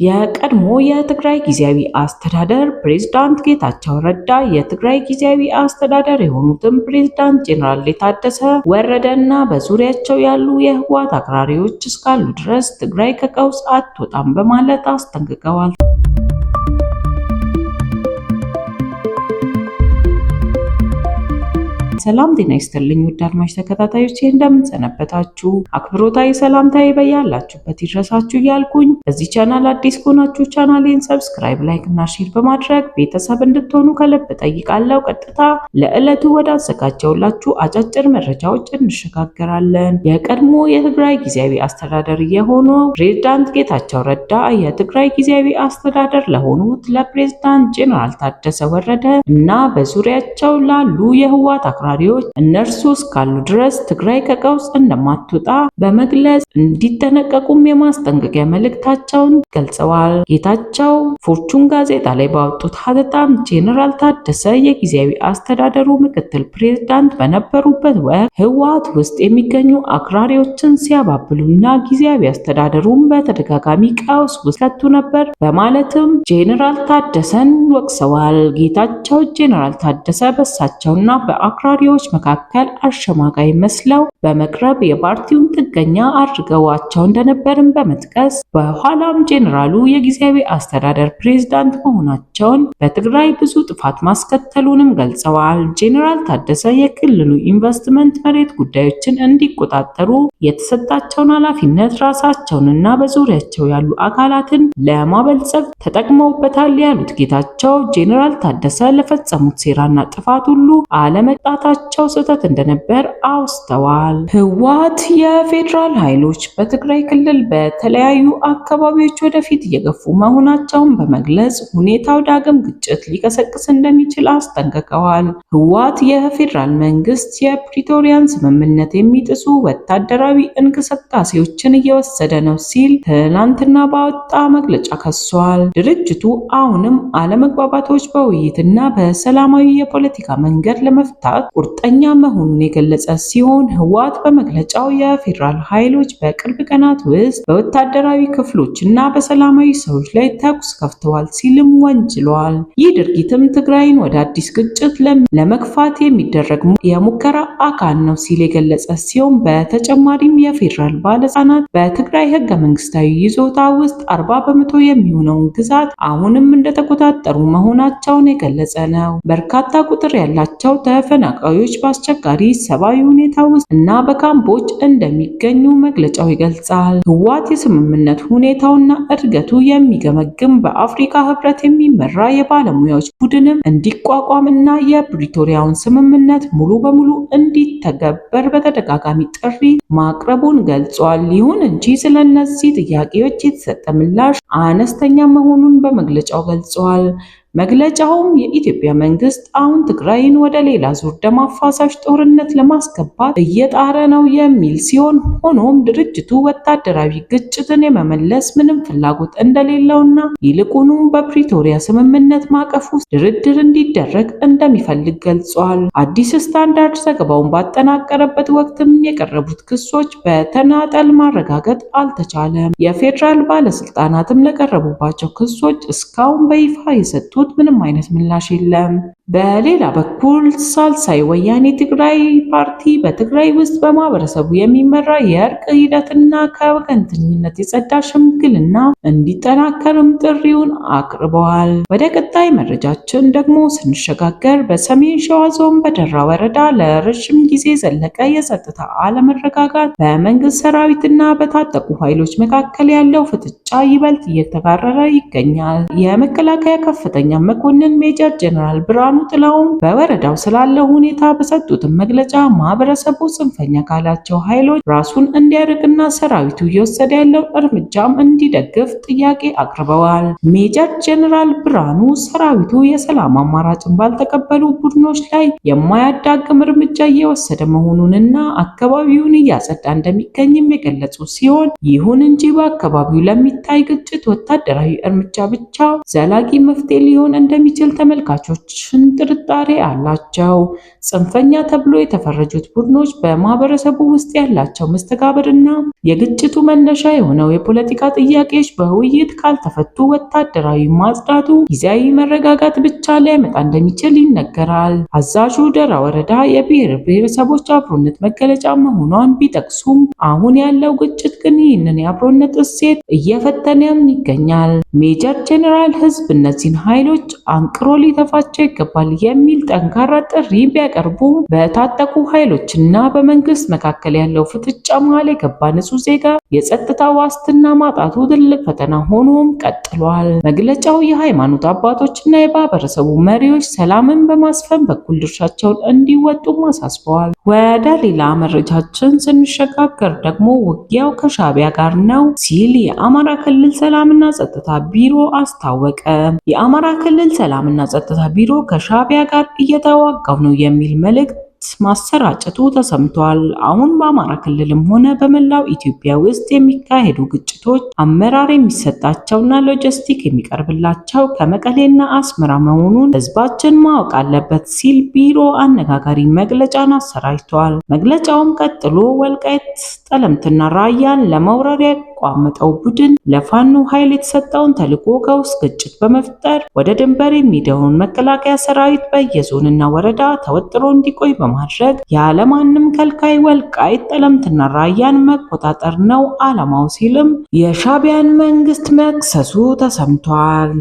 የቀድሞ የትግራይ ጊዜያዊ አስተዳደር ፕሬዝዳንት ጌታቸው ረዳ የትግራይ ጊዜያዊ አስተዳደር የሆኑትን ፕሬዝዳንት ጄኔራል ታደሰ ወረደና በዙሪያቸው ያሉ የህወሓት አክራሪዎች እስካሉ ድረስ ትግራይ ከቀውስ አትወጣም በማለት አስጠንቅቀዋል። ሰላም ጤና ይስጥልኝ ውድ አድማጭ ተከታታዮች እንደምን ሰነበታችሁ? አክብሮታዊ ሰላምታዬ በያላችሁበት ይድረሳችሁ እያልኩኝ በዚህ ቻናል አዲስ ከሆናችሁ ቻናሌን ሰብስክራይብ፣ ላይክ እና ሼር በማድረግ ቤተሰብ እንድትሆኑ ከልብ ጠይቃለሁ። ቀጥታ ለዕለቱ ወደ አዘጋጀውላችሁ አጫጭር መረጃዎች እንሸጋገራለን። የቀድሞ የትግራይ ጊዜያዊ አስተዳደር የሆነው ፕሬዝዳንት ጌታቸው ረዳ የትግራይ ጊዜያዊ አስተዳደር ለሆኑት ለፕሬዝዳንት ጄኔራል ታደሰ ወረደ እና በዙሪያቸው ላሉ የህወሓት አክራሪዎች እነርሱ እስካሉ ድረስ ትግራይ ከቀውስ እንደማትወጣ በመግለጽ እንዲጠነቀቁም የማስጠንቀቂያ መልእክታቸውን ገልጸዋል። ጌታቸው ፎርቹን ጋዜጣ ላይ ባወጡት ሀተታም ጄኔራል ታደሰ የጊዜያዊ አስተዳደሩ ምክትል ፕሬዝዳንት በነበሩበት ወቅት ህወሓት ውስጥ የሚገኙ አክራሪዎችን ሲያባብሉና ጊዜያዊ አስተዳደሩን በተደጋጋሚ ቀውስ ውስጥ ከቱ ነበር በማለትም ጄኔራል ታደሰን ወቅሰዋል። ጌታቸው ጄኔራል ታደሰ በሳቸውና በአክራሪ መካከል አሸማጋይ መስለው በመቅረብ የፓርቲውን ጥገኛ አድርገዋቸው እንደነበርም በመጥቀስ በኋላም ጄኔራሉ የጊዜያዊ አስተዳደር ፕሬዝዳንት መሆናቸውን በትግራይ ብዙ ጥፋት ማስከተሉንም ገልጸዋል። ጄኔራል ታደሰ የክልሉ ኢንቨስትመንት መሬት ጉዳዮችን እንዲቆጣጠሩ የተሰጣቸውን ኃላፊነት ራሳቸውንና በዙሪያቸው ያሉ አካላትን ለማበልጸግ ተጠቅመውበታል ያሉት ጌታቸው ጄኔራል ታደሰ ለፈጸሙት ሴራና ጥፋት ሁሉ አለመቅጣታቸው ስህተት እንደነበር አውስተዋል። ህወሓት የፌዴራል ኃይሎች በትግራይ ክልል በተለያዩ አካባቢዎች ወደፊት እየገፉ መሆናቸውን በመግለጽ ሁኔታው ዳግም ግጭት ሊቀሰቅስ እንደሚችል አስጠንቅቀዋል። ህወሓት የፌዴራል መንግስት የፕሪቶሪያን ስምምነት የሚጥሱ ወታደራዊ እንቅስቃሴዎችን እየወሰደ ነው ሲል ትናንትና ባወጣ መግለጫ ከሷል። ድርጅቱ አሁንም አለመግባባቶች በውይይትና በሰላማዊ የፖለቲካ መንገድ ለመፍታት ቁርጠኛ መሆኑን የገለጸ ሲሆን ህወሓት በመግለጫው የፌዴራል ኃይሎች በቅርብ ቀናት ውስጥ በወታደራዊ ክፍሎችና በሰላማዊ ሰዎች ላይ ተኩስ ከፍተዋል ሲልም ወንጅሏል። ይህ ድርጊትም ትግራይን ወደ አዲስ ግጭት ለመግፋት የሚደረግ የሙከራ አካል ነው ሲል የገለጸ ሲሆን በተጨማሪም የፌዴራል ባለስልጣናት በትግራይ ህገ መንግስታዊ ይዞታ ውስጥ 40% የሚሆነውን ግዛት አሁንም እንደተቆጣጠሩ መሆናቸውን የገለጸ ነው። በርካታ ቁጥር ያላቸው ተፈናቃዮች በአስቸጋሪ ሰብአዊ ሁኔታ ውስጥ እና በካምፖች እንደሚገኙ መግለጫው ይገልጻል። ህወሓት የስምምነት ሁኔታውና እድገቱ የሚገመግም በአፍሪካ ህብረት የሚመራ የባለሙያዎች ቡድንም እንዲቋቋምና የፕሪቶሪያውን ስምምነት ሙሉ በሙሉ እንዲተገበር በተደጋጋሚ ጥሪ ማቅረቡን ገልጿል። ይሁን እንጂ ስለነዚህ ጥያቄዎች የተሰጠ ምላሽ አነስተኛ መሆኑን በመግለጫው ገልጿል። መግለጫውም የኢትዮጵያ መንግስት አሁን ትግራይን ወደ ሌላ ዙር ደም አፋሳሽ ጦርነት ለማስገባት እየጣረ ነው የሚል ሲሆን ሆኖም ድርጅቱ ወታደራዊ ግጭትን የመመለስ ምንም ፍላጎት እንደሌለውና ይልቁኑ በፕሪቶሪያ ስምምነት ማዕቀፍ ውስጥ ድርድር እንዲደረግ እንደሚፈልግ ገልጿል። አዲስ ስታንዳርድ ዘገባውን ባጠናቀረበት ወቅትም የቀረቡት ክሶች በተናጠል ማረጋገጥ አልተቻለም። የፌዴራል ባለስልጣናትም ለቀረቡባቸው ክሶች እስካሁን በይፋ የሰጡ ምንም አይነት ምላሽ የለም። በሌላ በኩል ሳልሳይ ወያኔ ትግራይ ፓርቲ በትግራይ ውስጥ በማህበረሰቡ የሚመራ የእርቅ ሂደትና ከወገንተኝነት የጸዳ ሽምግልና እንዲጠናከርም ጥሪውን አቅርበዋል። ወደ ቀጣይ መረጃችን ደግሞ ስንሸጋገር በሰሜን ሸዋ ዞን በደራ ወረዳ ለረጅም ጊዜ ዘለቀ የጸጥታ አለመረጋጋት በመንግስት ሰራዊትና በታጠቁ ኃይሎች መካከል ያለው ፍጥጫ ይበልጥ እየተካረረ ይገኛል። የመከላከያ ከፍተኛ መኮንን ሜጀር ጀነራል ብርሃኑ ጥላሁን በወረዳው ስላለው ሁኔታ በሰጡት መግለጫ ማህበረሰቡ ጽንፈኛ ካላቸው ኃይሎች ራሱን እንዲያርቅና ሰራዊቱ እየወሰደ ያለው እርምጃም እንዲደግፍ ጥያቄ አቅርበዋል። ሜጀር ጀነራል ብርሃኑ ሰራዊቱ የሰላም አማራጭን ባልተቀበሉ ቡድኖች ላይ የማያዳግም እርምጃ እየወሰደ መሆኑንና አካባቢውን እያጸዳ እንደሚገኝም የገለጹ ሲሆን ይሁን እንጂ በአካባቢው ለሚታይ ግጭት ወታደራዊ እርምጃ ብቻ ዘላቂ መፍትሄ ሊሆን እንደሚችል ተመልካቾችን ጥርጣሬ አላቸው። ጽንፈኛ ተብሎ የተፈረጁት ቡድኖች በማህበረሰቡ ውስጥ ያላቸው መስተጋብርና የግጭቱ መነሻ የሆነው የፖለቲካ ጥያቄዎች በውይይት ካልተፈቱ ወታደራዊ ማጽዳቱ ጊዜያዊ መረጋጋት ብቻ ሊያመጣ እንደሚችል ይነገራል። አዛዡ ደራ ወረዳ የብሔር ብሔረሰቦች አብሮነት መገለጫ መሆኗን ቢጠቅሱም አሁን ያለው ግጭት ግን ይህንን የአብሮነት እሴት እየፈተነም ይገኛል። ሜጀር ጄኔራል ህዝብ እነዚህን ኃይሎች አንቅሮ ሊተፋቸው ይገባል የሚል ጠንካራ ጥሪ ቢያቀርቡ በታጠቁ ኃይሎችና በመንግስት መካከል ያለው ፍጥጫ መሃል የገባ ንጹህ ዜጋ የጸጥታ ዋስትና ማጣቱ ትልቅ ፈተና ሆኖም ቀጥሏል። መግለጫው የሃይማኖት አባቶችና የማህበረሰቡ መሪዎች ሰላምን በማስፈን በኩል ድርሻቸውን እንዲወጡ አሳስበዋል። ወደ ሌላ መረጃችን ስንሸጋገር ደግሞ ውጊያው ከሻዕቢያ ጋር ነው ሲል የአማራ ክልል ሰላምና ጸጥታ ቢሮ አስታወቀ። የአማራ ክልል ሰላምና ጸጥታ ቢሮ ከሻዕቢያ ጋር እየተዋጋው ነው የሚል መልእክት ማሰራጨቱ ተሰምቷል። አሁን በአማራ ክልልም ሆነ በመላው ኢትዮጵያ ውስጥ የሚካሄዱ ግጭቶች አመራር የሚሰጣቸውና ሎጂስቲክ የሚቀርብላቸው ከመቀሌና አስመራ መሆኑን ህዝባችን ማወቅ አለበት ሲል ቢሮ አነጋጋሪ መግለጫን አሰራጭቷል። መግለጫውም ቀጥሎ ወልቃይት፣ ጠለምትና ራያን ለመውረር ያቋመጠው ቡድን ለፋኖ ኃይል የተሰጠውን ተልዕኮ ከውስጥ ግጭት በመፍጠር ወደ ድንበር የሚሄደውን መከላከያ ሰራዊት በየዞንና ወረዳ ተወጥሮ እንዲቆይ በማድረግ ያለማንም ከልካይ ወልቃይት፣ ጠለምትና ራያን መቆጣጠር ነው ዓላማው ሲልም የሻዕቢያን መንግስት መክሰሱ ተሰምቷል።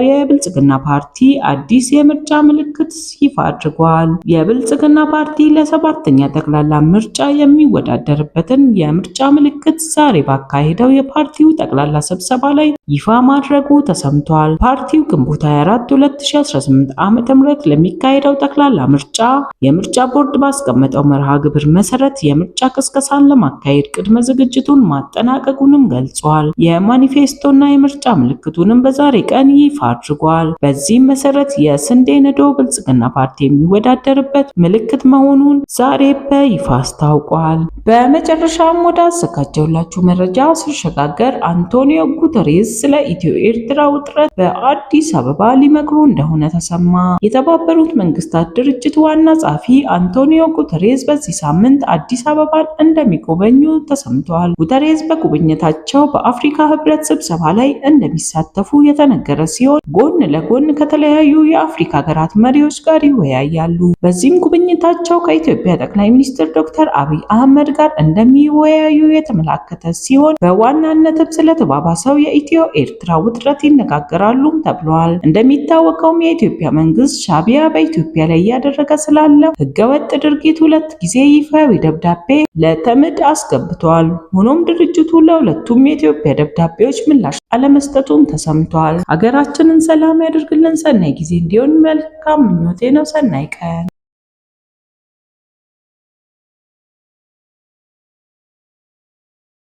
የብልጽግና ፓርቲ አዲስ የምርጫ ምልክት ይፋ አድርጓል። የብልጽግና ፓርቲ ለሰባተኛ ጠቅላላ ምርጫ የሚወዳደርበትን የምርጫ ምልክት ዛሬ ባካሄደው የፓርቲው ጠቅላላ ስብሰባ ላይ ይፋ ማድረጉ ተሰምቷል። ፓርቲው ግንቦት 24 2018 ዓ.ም ለሚካሄደው ጠቅላላ ምርጫ የምርጫ ቦርድ ባስቀመጠው መርሃ ግብር መሰረት የምርጫ ቅስቀሳን ለማካሄድ ቅድመ ዝግጅቱን ማጠናቀቁንም ገልጿል። የማኒፌስቶና የምርጫ ምልክቱንም በዛሬ ቀን ይፋ አድርጓል። በዚህም መሰረት የስንዴ ነዶ ብልጽግና ፓርቲ የሚወዳደርበት ምልክት መሆኑን ዛሬ በይፋ አስታውቋል። በመጨረሻም ወደ አዘጋጀውላችሁ መረጃ ስንሸጋገር አንቶኒዮ ጉተሬስ ስለ ኢትዮ ኤርትራ ውጥረት በአዲስ አበባ ሊመክሩ እንደሆነ ተሰማ። የተባበሩት መንግስታት ድርጅት ዋና ጸሐፊ አንቶኒዮ ጉተሬስ በዚህ ሳምንት አዲስ አበባን እንደሚጎበኙ ተሰምቷል። ጉተሬስ በጉብኝታቸው በአፍሪካ ህብረት ስብሰባ ላይ እንደሚሳተፉ የተነገረ ሲሆን ጎን ለጎን ከተለያዩ የአፍሪካ ሀገራት መሪዎች ጋር ይወያያሉ። በዚህም ጉብኝታቸው ከኢትዮጵያ ጠቅላይ ሚኒስትር ዶክተር አብይ አህመድ ጋር እንደሚወያዩ የተመላከተ ሲሆን በዋናነትም ስለተባባሰው የኢትዮ ኤርትራ ውጥረት ይነጋገራሉ ተብሏል። እንደሚታወቀውም የኢትዮጵያ መንግስት ሻዕቢያ በኢትዮጵያ ላይ እያደረገ ስላለው ህገወጥ ድርጊት 2 ጊዜ ይፋዊ ደብዳቤ ለተመድ አስገብቷል። ሆኖም ድርጅቱ ለሁለቱም የኢትዮጵያ ደብዳቤዎች ምላሽ አለመስጠቱም ተሰምቷል። ሀገራችንን ሰላም ያደርግልን። ሰናይ ጊዜ እንዲሆን መልካም ምኞቴ ነው። ሰናይ ቀን